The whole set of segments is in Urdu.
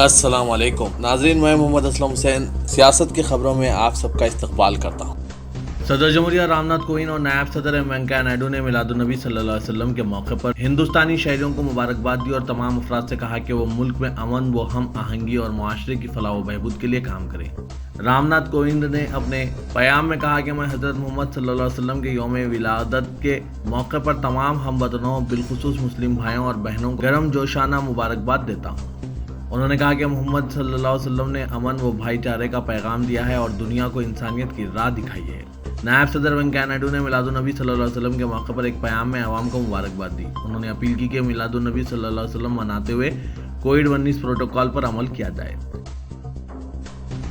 السلام علیکم ناظرین، میں محمد اسلم حسین سیاست کی خبروں میں آپ سب کا استقبال کرتا ہوں۔ صدر جمہوریہ رام ناتھ کووند اور نائب صدر ایم وینکیا نائیڈو نے میلاد النبی صلی اللہ علیہ وسلم کے موقع پر ہندوستانی شہریوں کو مبارکباد دی اور تمام افراد سے کہا کہ وہ ملک میں امن و ہم آہنگی اور معاشرے کی فلاح و بہبود کے لیے کام کریں۔ رام ناتھ کووند نے اپنے پیام میں کہا کہ میں حضرت محمد صلی اللہ علیہ وسلم کے یوم ولادت کے موقع پر تمام ہم وطنوں بالخصوص مسلم بھائیوں اور بہنوں کو گرم جوشانہ مبارکباد دیتا ہوں۔ انہوں نے کہا کہ محمد صلی اللہ علیہ وسلم نے امن و بھائی چارے کا پیغام دیا ہے اور دنیا کو انسانیت کی راہ دکھائی ہے۔ نائب صدر وینکیا نائیڈو نے میلاد النبی صلی اللہ علیہ وسلم کے موقع پر ایک پیام میں عوام کو مبارکباد دی۔ انہوں نے اپیل کی کہ میلاد النبی صلی اللہ علیہ وسلم مناتے ہوئے کووڈ-19 پروٹوکول پر عمل کیا جائے۔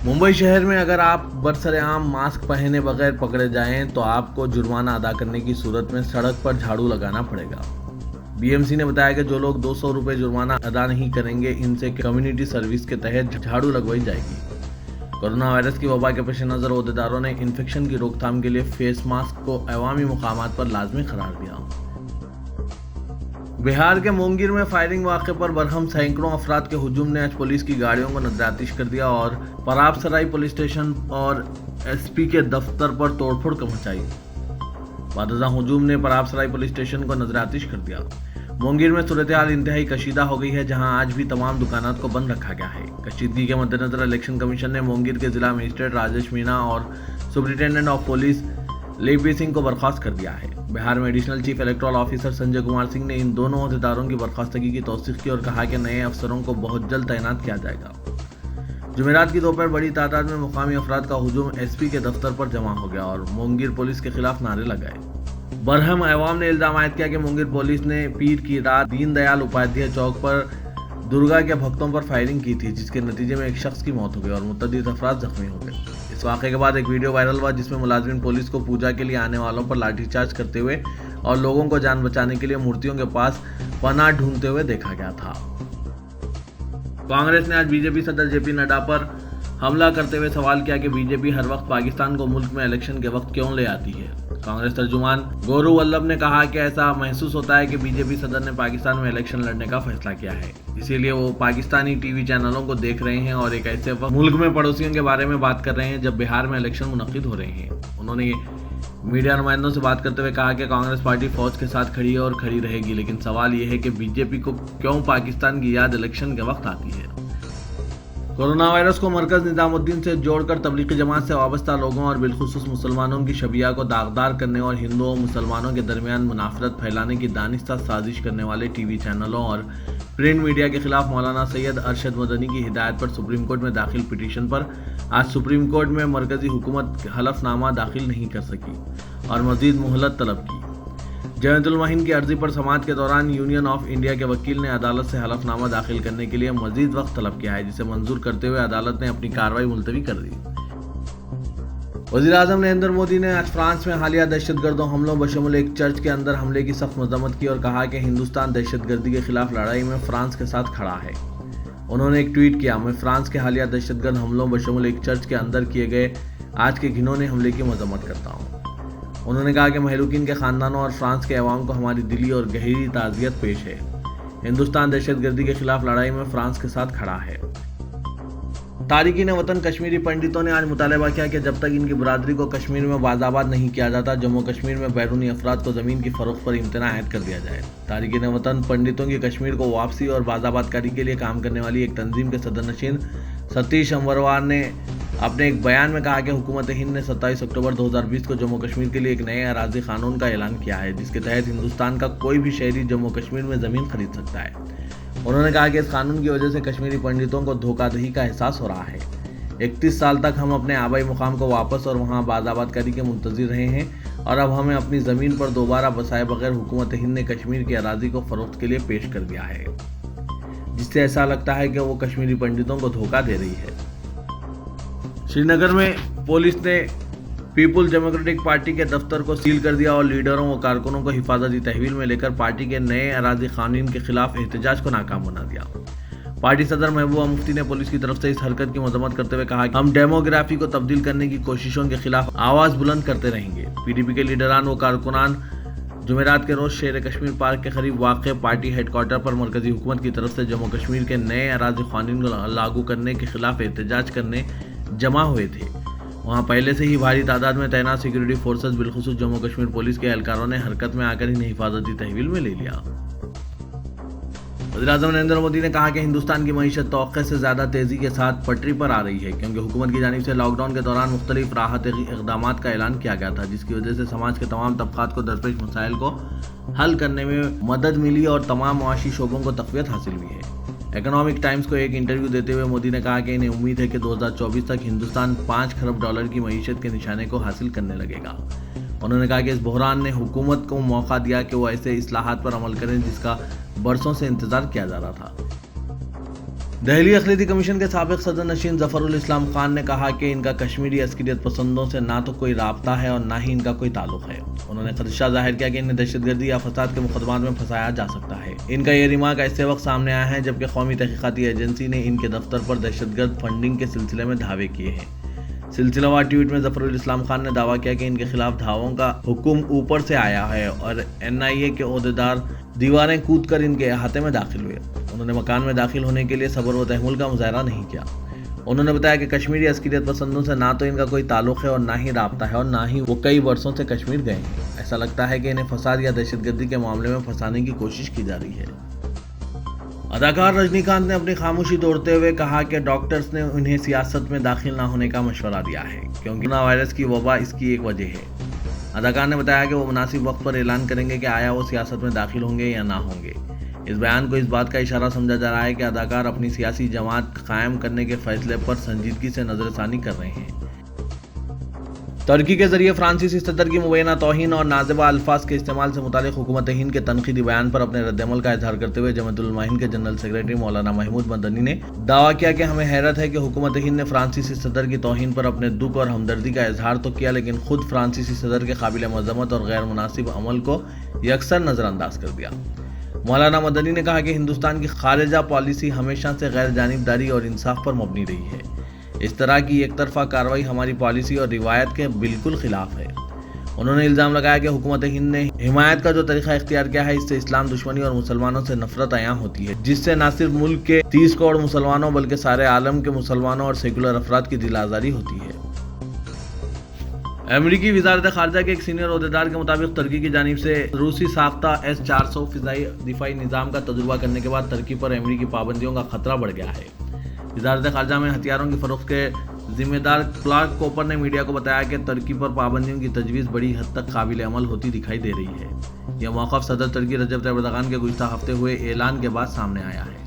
ممبئی شہر میں اگر آپ برسر عام ماسک پہنے بغیر پکڑے جائیں تو آپ کو جرمانہ ادا کرنے کی صورت میں سڑک پر جھاڑو لگانا پڑے گا۔ بی ایم سی نے بتایا کہ جو لوگ 200 روپے جرمانہ ادا نہیں کریں گے ان سے کمیونٹی سروس کے تحت جھاڑو لگوائی جائے گی۔ کورونا وائرس کی وبا کے پیش نظر عہدیداروں نے انفیکشن کی روک تھام کے لیے فیس ماسک کو عوامی مقامات پر لازمی قرار دیا۔ بہار کے مونگیر میں فائرنگ واقعے پر برہم سینکڑوں افراد کے ہجوم نے آج پولیس کی گاڑیوں کو نظر آتش کر دیا اور پراب سرائی پولیس اسٹیشن اور ایس پی کے دفتر پر توڑ پھوڑ مچائی۔ بعد ازاں ہجوم نے پراب سرائی پولیس اسٹیشن کو نظر آتش کر دیا۔ مونگیر میں صورتحال انتہائی کشیدہ ہو گئی ہے، جہاں آج بھی تمام دکانات کو بند رکھا گیا ہے۔ کشیدگی کے مد نظر الیکشن کمیشن نے مونگیر کے ضلع مجسٹریٹ راجیش مینا اور سپرنٹینڈنٹ آف پولیس لیپی سنگھ کو برخاست کر دیا ہے۔ بہار میں additional chief electoral officer Sanjay Kumar Singh نے ان دونوں عہدیداروں کی برخاستگی کی توثیق کی اور کہا کہ نئے افسروں کو بہت جلد تعینات کیا جائے گا۔ جمعرات کی دوپہر بڑی تعداد میں مقامی افراد کا ہجوم ایس پی کے دفتر پر جمع ہو گیا اور مونگیر پولیس کے خلاف نعرے لگائے۔ برہم عوام نے الزام عائد کیا کہ مونگیر پولیس نے پیر کی رات دین دیال اپادھیائے چوک پر درگا کے بھکتوں پر فائرنگ کی تھی، جس کے نتیجے میں ایک شخص کی موت ہو گئی اور متعدد افراد زخمی ہو گئے۔ اس واقعے کے بعد ایک ویڈیو وائرل ہوا جس میں ملازمین پولیس کو پوجا کے لیے آنے والوں پر لاٹھی چارج کرتے ہوئے اور لوگوں کو جان بچانے کے لیے مورتیوں کے پاس پناہ ڈھونڈتے ہوئے دیکھا گیا تھا۔ کانگریس نے آج بی جے پی صدر جے پی نڈا پر حملہ کرتے ہوئے سوال کیا کہ بی جے پی ہر وقت پاکستان کو ملک میں الیکشن کے وقت کیوں لے آتی ہے۔ کانگریس ترجمان گورو ولبھ نے کہا کہ ایسا محسوس ہوتا ہے کہ بی جے پی صدر نے پاکستان میں الیکشن لڑنے کا فیصلہ کیا ہے، اسی لیے وہ پاکستانی ٹی وی چینلوں کو دیکھ رہے ہیں اور ایک ایسے وقت ملک میں پڑوسیوں کے بارے میں بات کر رہے ہیں جب بہار میں الیکشن منعقد ہو رہے ہیں۔ انہوں نے میڈیا نمائندوں سے بات کرتے ہوئے کہا کہ کانگریس پارٹی فوج کے ساتھ کھڑی ہے اور کھڑی رہے گی، لیکن سوال یہ ہے کہ بی جے پی کو کیوں پاکستان کی یاد الیکشن کے وقت آتی ہے۔ کورونا وائرس کو مرکز نظام الدین سے جوڑ کر تبلیغی جماعت سے وابستہ لوگوں اور بالخصوص مسلمانوں کی شبیہ کو داغدار کرنے اور ہندوؤں مسلمانوں کے درمیان منافرت پھیلانے کی دانستہ سازش کرنے والے ٹی وی چینلوں اور پرنٹ میڈیا کے خلاف مولانا سید ارشد مدنی کی ہدایت پر سپریم کورٹ میں داخل پٹیشن پر آج سپریم کورٹ میں مرکزی حکومت حلف نامہ داخل نہیں کر سکی اور مزید مہلت طلب کی۔ جینت المہین کی عرضی پر سماعت کے دوران یونین آف انڈیا کے وکیل نے عدالت سے حلف نامہ داخل کرنے کے لیے مزید وقت طلب کیا ہے، جسے منظور کرتے ہوئے عدالت نے اپنی کارروائی ملتوی کر دی۔ وزیر اعظم نریندر مودی نے آج فرانس میں حالیہ دہشت گردوں حملوں بشمول ایک چرچ کے اندر حملے کی سخت مذمت کی اور کہا کہ ہندوستان دہشت گردی کے خلاف لڑائی میں فرانس کے ساتھ کھڑا ہے۔ انہوں نے ایک ٹویٹ کیا، میں فرانس کے حالیہ دہشت گرد حملوں بشمول ایک چرچ کے اندر کیے گئے آج کے گھنونے حملے کی مذمت کرتا ہوں۔ انہوں نے کہا کہ مہلوکین کے خاندانوں اور فرانس کے عوام کو ہماری دلی اور گہری تعزیت پیش ہے۔ ہندوستان دہشت گردی کے خلاف لڑائی میں فرانس کے ساتھ کھڑا ہے۔ تارکین وطن کشمیری پنڈتوں نے آج مطالبہ کیا کہ جب تک ان کی برادری کو کشمیر میں باز آباد نہیں کیا جاتا، جموں کشمیر میں بیرونی افراد کو زمین کی فروخت پر امتناع عائد کر دیا جائے۔ تارکین وطن پنڈتوں کی کشمیر کو واپسی اور باز آباد کاری کے لیے کام کرنے والی ایک تنظیم کے صدر نشین ستیش امبروار نے اپنے ایک بیان میں کہا کہ حکومت ہند نے 27 اکتوبر 2020 کو جموں کشمیر کے لیے ایک نئے اراضی قانون کا اعلان کیا ہے، جس کے تحت ہندوستان کا کوئی بھی شہری جموں کشمیر میں زمین خرید سکتا ہے۔ انہوں نے کہا کہ اس قانون کی وجہ سے کشمیری پنڈتوں کو دھوکہ دہی کا احساس ہو رہا ہے۔ 31 سال تک ہم اپنے آبائی مقام کو واپس اور وہاں باز آباد کاری کے منتظر رہے ہیں اور اب ہمیں اپنی زمین پر دوبارہ بسائے بغیر حکومت ہند نے کشمیر کی اراضی کو فروخت کے لیے پیش کر دیا ہے، جس سے ایسا لگتا ہے کہ وہ کشمیری پنڈتوں کو دھوکہ دے رہی ہے۔ سری نگر میں پولیس نے پیپلز ڈیموکریٹک پارٹی کے دفتر کو سیل کر دیا اور لیڈروں و کارکنوں کو حفاظتی تحویل میں لے کر پارٹی کے نئے اراضی قانون کے خلاف احتجاج کو ناکام بنا دیا۔ پارٹی صدر محبوبہ مفتی نے پولیس کی طرف سے اس حرکت کی مذمت کرتے ہوئے کہا کہ ہم ڈیموگرافی کو تبدیل کرنے کی کوششوں کے خلاف آواز بلند کرتے رہیں گے۔ پی ڈی پی کے لیڈران و کارکنان جمعرات کے روز شیر کشمیر پارک کے قریب واقع پارٹی ہیڈ کوارٹر پر مرکزی حکومت کی طرف سے جموں کشمیر کے نئے اراضی قوانین کو لاگو کرنے کے خلاف احتجاج کرنے جمع ہوئے تھے۔ وہاں پہلے سے ہی بھاری تعداد میں تعینات سیکورٹی فورسز بالخصوص جموں کشمیر پولیس کے اہلکاروں نے حرکت میں آ کر انہیں حفاظتی تحویل میں لے لیا۔ وزیراعظم نریندر مودی نے کہا کہ ہندوستان کی معیشت توقع سے زیادہ تیزی کے ساتھ پٹری پر آ رہی ہے، کیونکہ حکومت کی جانب سے لاک ڈاؤن کے دوران مختلف راحت اقدامات کا اعلان کیا گیا تھا، جس کی وجہ سے سماج کے تمام طبقات کو درپیش مسائل کو حل کرنے میں مدد ملی اور تمام معاشی شعبوں کو تقویت حاصل ہوئی ہے۔ اکنامک ٹائمز کو ایک انٹرویو دیتے ہوئے مودی نے کہا کہ انہیں امید ہے کہ 2024 تک ہندوستان 5 کھرب ڈالر کی معیشت کے نشانے کو حاصل کرنے لگے گا۔ انہوں نے کہا کہ اس بحران نے حکومت کو موقع دیا کہ وہ ایسے اصلاحات پر عمل کریں جس کا برسوں سے انتظار کیا جا رہا تھا۔ دہلی اقلیتی کمیشن کے سابق صدر نشین ظفر الاسلام خان نے کہا کہ ان کا کشمیری عسکریت پسندوں سے نہ تو کوئی رابطہ ہے اور نہ ہی ان کا کوئی تعلق ہے۔ انہوں نے خدشہ ظاہر کیا کہ انہیں دہشت گردی یا فساد کے مقدمات میں پھنسایا جا سکتا ہے۔ ان کا یہ ریمارک ایسے وقت سامنے آیا ہے جبکہ قومی تحقیقاتی ایجنسی نے ان کے دفتر پر دہشت گرد فنڈنگ کے سلسلے میں دعوے کیے ہیں۔ سلسلہ وار ٹویٹ میں ظفر الاسلام خان نے دعویٰ کیا کہ ان کے خلاف دعووں کا حکم اوپر سے آیا ہے اور NIA کے عہدیدار دیواریں کود کر ان کے احاطے میں داخل ہوئے۔ انہوں نے مکان میں داخل ہونے کے لیے صبر و تحمل کا مظاہرہ نہیں کیا۔ انہوں نے بتایا کہ کشمیری عسکریت پسندوں سے نہ تو ان کا کوئی تعلق ہے اور نہ ہی رابطہ ہے اور نہ ہی وہ کئی برسوں سے کشمیر گئے ہیں۔ ایسا لگتا ہے کہ انہیں فساد یا دہشت گردی کے معاملے میں پھنسانے کی کوشش کی جا رہی ہے۔ اداکار رجنی کانت نے اپنی خاموشی توڑتے ہوئے کہا کہ ڈاکٹرز نے انہیں سیاست میں داخل نہ ہونے کا مشورہ دیا ہے کیونکہ کورونا وائرس کی وبا اس کی ایک وجہ ہے۔ اداکار نے بتایا کہ وہ مناسب وقت پر اعلان کریں گے کہ آیا وہ سیاست میں داخل ہوں گے یا نہ ہوں گے۔ اس بیان کو اس بات کا اشارہ سمجھا جا رہا ہے کہ اداکار اپنی سیاسی جماعت قائم کرنے کے فیصلے پر سنجیدگی سے نظر ثانی کر رہے ہیں۔ ترکی کے ذریعے فرانسیسی صدر کی مبینہ توہین اور نازیبہ الفاظ کے استعمال سے متعلق حکومت ہند کے تنقیدی بیان پر اپنے رد عمل کا اظہار کرتے ہوئے جمعیت علماء ہند کے جنرل سیکریٹری مولانا محمود مدنی نے دعویٰ کیا کہ ہمیں حیرت ہے کہ حکومت ہند نے فرانسیسی صدر کی توہین پر اپنے دکھ اور ہمدردی کا اظہار تو کیا لیکن خود فرانسیسی صدر کے قابل مذمت اور غیر مناسب عمل کو یکسر نظر انداز کر دیا۔ مولانا مدنی نے کہا کہ ہندوستان کی خارجہ پالیسی ہمیشہ سے غیر جانبداری اور انصاف پر مبنی رہی ہے۔ اس طرح کی ایک طرفہ کارروائی ہماری پالیسی اور روایت کے بالکل خلاف ہے۔ انہوں نے الزام لگایا کہ حکومت ہند نے حمایت کا جو طریقہ اختیار کیا ہے اس سے اسلام دشمنی اور مسلمانوں سے نفرت عیاں ہوتی ہے، جس سے نہ صرف ملک کے 30 کروڑ مسلمانوں بلکہ سارے عالم کے مسلمانوں اور سیکولر افراد کی دل آزاری ہوتی ہے۔ امریکی وزارت خارجہ کے ایک سینئر عہدیدار کے مطابق ترکی کی جانب سے روسی ساختہ S-400 فضائی دفاعی نظام کا تجربہ کرنے کے بعد ترکی پر امریکی پابندیوں کا خطرہ بڑھ گیا ہے۔ وزارت خارجہ میں ہتھیاروں کی فروخت کے ذمہ دار کلارک کوپر نے میڈیا کو بتایا کہ ترکی پر پابندیوں کی تجویز بڑی حد تک قابل عمل ہوتی دکھائی دے رہی ہے۔ یہ موقف صدر ترکی رجب طیب اردوغان کے گزشتہ ہفتے ہوئے اعلان کے بعد سامنے آیا ہے۔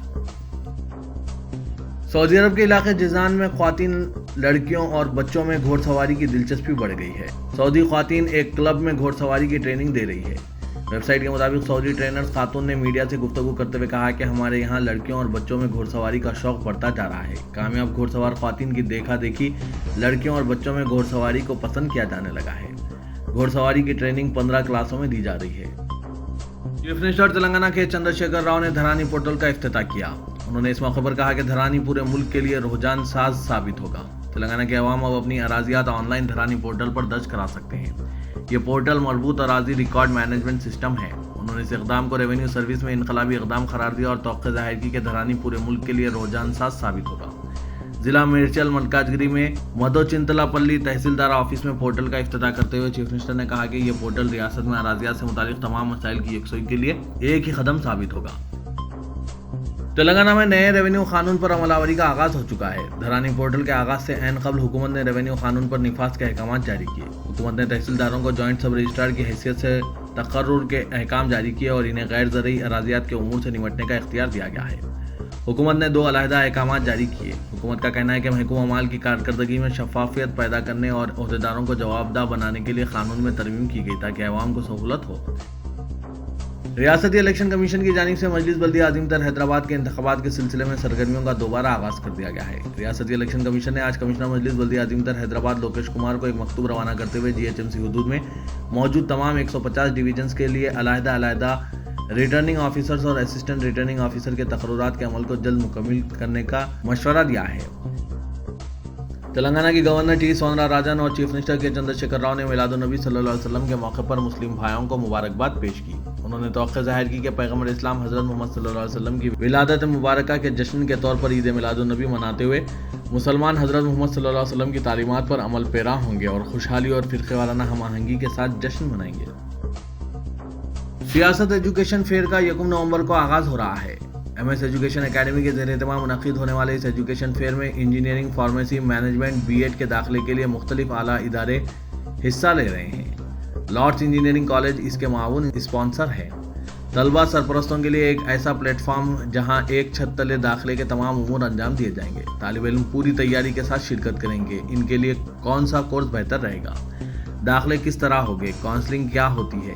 سعودی عرب کے علاقے جیزان میں خواتین، لڑکیوں اور بچوں میں گھوڑ سواری کی دلچسپی بڑھ گئی ہے۔ سعودی خواتین ایک کلب میں گھوڑ سواری کی ٹریننگ دے رہی ہے۔ ویب سائٹ کے مطابق سعودی ٹرینرز خاتون نے میڈیا سے گفتگو کرتے ہوئے کہا کہ ہمارے یہاں لڑکیوں اور بچوں میں گھوڑ سواری کا شوق بڑھتا جا رہا ہے۔ کامیاب گھوڑ سوار خواتین کی دیکھا دیکھی لڑکیوں اور بچوں میں گھوڑ سواری کو پسند کیا جانے لگا ہے۔ گھوڑ سواری کی ٹریننگ 15 کلاسوں میں دی جا رہی ہے۔ چیف منسٹر تلنگانہ کے چندر شیکھر راؤ نے دھرانی پورٹل کا افتتاح کیا۔ انہوں نے اس موقع پر کہا کہ دھرانی پورے ملک کے لیے رجحان ساز ثابت ہوگا۔ تلنگانہ کے عوام اب اپنی اراضیات آن لائن دھرانی پورٹل پر درج کرا سکتے ہیں۔ یہ پورٹل مربوط اراضی ریکارڈ مینجمنٹ سسٹم ہے۔ انہوں نے اس اقدام کو ریونیو سروس میں انقلابی اقدام قرار دیا اور توقع ظاہر کی کہ دھرانی پورے ملک کے لیے رجحان ساز ثابت ہوگا۔ ضلع میرچل ملکاجگری میں مدو چنتلا پلی تحصیلدار آفس میں پورٹل کا افتتاح کرتے ہوئے چیف منسٹر نے کہا کہ یہ پورٹل ریاست میں اراضیات سے متعلق تمام مسائل کی یکسوئی کے لیے ایک ہی قدم ثابت ہوگا۔ تلنگانہ میں نئے ریونیو قانون پر عمل آوری کا آغاز ہو چکا ہے۔ دھرانی پورٹل کے آغاز سے عین قبل حکومت نے ریونیو قانون پر نفاذ کے احکامات جاری کیے۔ حکومت نے تحصیلداروں کو جوائنٹ سب رجسٹرار کی حیثیت سے تقرر کے احکام جاری کیے اور انہیں غیر زرعی اراضیات کے امور سے نمٹنے کا اختیار دیا گیا ہے۔ حکومت نے 2 علیحدہ احکامات جاری کیے۔ حکومت کا کہنا ہے کہ محکمہ مال کی کارکردگی میں شفافیت پیدا کرنے اور عہدیداروں کو جوابدہ بنانے کے لیے قانون میں ترمیم کی گئی تاکہ عوام کو سہولت ہو۔ ریاستی الیکشن کمیشن کی جانب سے مجلس بلدیہ عظیم تر حیدرآباد کے انتخابات کے سلسلے میں سرگرمیوں کا دوبارہ آغاز کر دیا گیا ہے۔ ریاستی الیکشن کمیشن نے آج کمشنر مجلس بلدیہ عظیم تر حیدرآباد لوکیش کمار کو ایک مکتوب روانہ کرتے ہوئے GHMC حدود میں موجود تمام 150 ڈویژنز کے لیے علیحدہ ریٹرننگ آفیسرز اور اسسٹنٹ ریٹرننگ آفیسر کے تقررات کے عمل کو جلد مکمل کرنے کا مشورہ دیا ہے۔ تلنگانہ کی گورنر ٹی سوندرا راجن اور چیف منسٹر کے چندر شیکھر راؤ نے میلاد النبی صلی اللہ علیہ وسلم کے موقع پر مسلم بھائیوں کو مبارکباد پیش کی۔ انہوں نے توقع ظاہر کی کہ پیغمبر اسلام حضرت محمد صلی اللہ علیہ وسلم کی ولادت مبارکہ کے جشن کے طور پر عید میلاد النبی مناتے ہوئے مسلمان حضرت محمد صلی اللہ علیہ وسلم کی تعلیمات پر عمل پیرا ہوں گے اور خوشحالی اور فرقے وارانہ ہم آہنگی کے ساتھ جشن منائیں گے۔ سیاست ایجوکیشن فیئر کا 1 نومبر کو آغاز ہو رہا ہے۔ ایم ایس ایجوکیشن اکیڈمی کے زیر اہتمام منعقد ہونے والے اس ایجوکیشن فیئر میں engineering, pharmacy, management, B Ed کے داخلے کے لیے مختلف اعلیٰ ادارے حصہ لے رہے ہیں۔ لارڈس انجینئرنگ کالج اس کے معاون اسپانسر ہے۔ طلبہ سرپرستوں کے لیے ایک ایسا پلیٹ فارم جہاں ایک چھت تلے داخلے کے تمام امور انجام دیے جائیں گے۔ طالب علم پوری تیاری کے ساتھ شرکت کریں گے۔ ان کے لیے کون سا کورس بہتر رہے گا، داخلے کس طرح ہوگے، کاؤنسلنگ کیا ہوتی ہے۔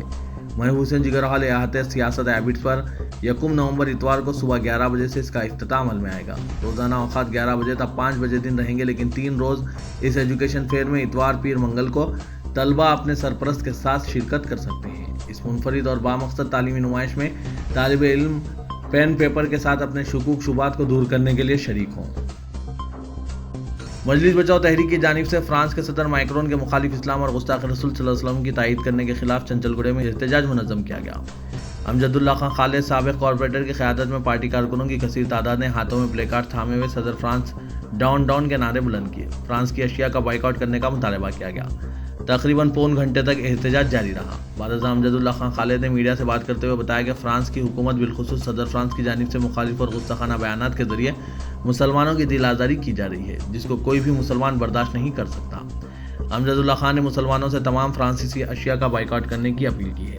محبوب حسین جگرحال احاطہ سیاست ہیبٹس پر 1 نومبر اتوار کو صبح 11 بجے سے اس کا افتتاح عمل میں آئے گا۔ روزانہ اوقات 11 بجے تا 5 بجے دن رہیں گے، لیکن 3 روز اس ایجوکیشن فیئر میں اتوار، پیر، منگل کو طلبہ اپنے سرپرست کے ساتھ شرکت کر سکتے ہیں۔ اس منفرد اور بامقصد تعلیمی نمائش میں طالب علم پین پیپر کے ساتھ اپنے شکوک شبہات کو دور کرنے کے لیے شریک ہوں۔ مجلس بچاؤ تحریک کی جانب سے فرانس کے صدر مائکرون کے مخالف اسلام اور گستاخ رسول صلی اللہ علیہ وسلم کی تائید کرنے کے خلاف چنچل گڑھے میں احتجاج منظم کیا گیا۔ امجد اللہ خان خالد سابق کارپوریٹر کی قیادت میں پارٹی کارکنوں کی کثیر تعداد نے ہاتھوں میں پلے کارڈ تھامے ہوئے صدر فرانس ڈاؤن ڈاؤن کے نعرے بلند کیے۔ فرانس کی اشیاء کا بائیکاٹ کرنے کا مطالبہ کیا گیا۔ تقریباً پون گھنٹے تک احتجاج جاری رہا۔ بعد ازاں امجد اللہ خان خالد نے میڈیا سے بات کرتے ہوئے بتایا کہ فرانس کی حکومت بالخصوص صدر فرانس کی جانب سے مخالف اور غصہ بیانات کے ذریعے مسلمانوں کی دل آزاری کی جا رہی ہے، جس کو کوئی بھی مسلمان برداشت نہیں کر سکتا۔ امجد اللہ خان نے مسلمانوں سے تمام فرانسیسی اشیاء کا بائیکاٹ کرنے کی اپیل کی ہے۔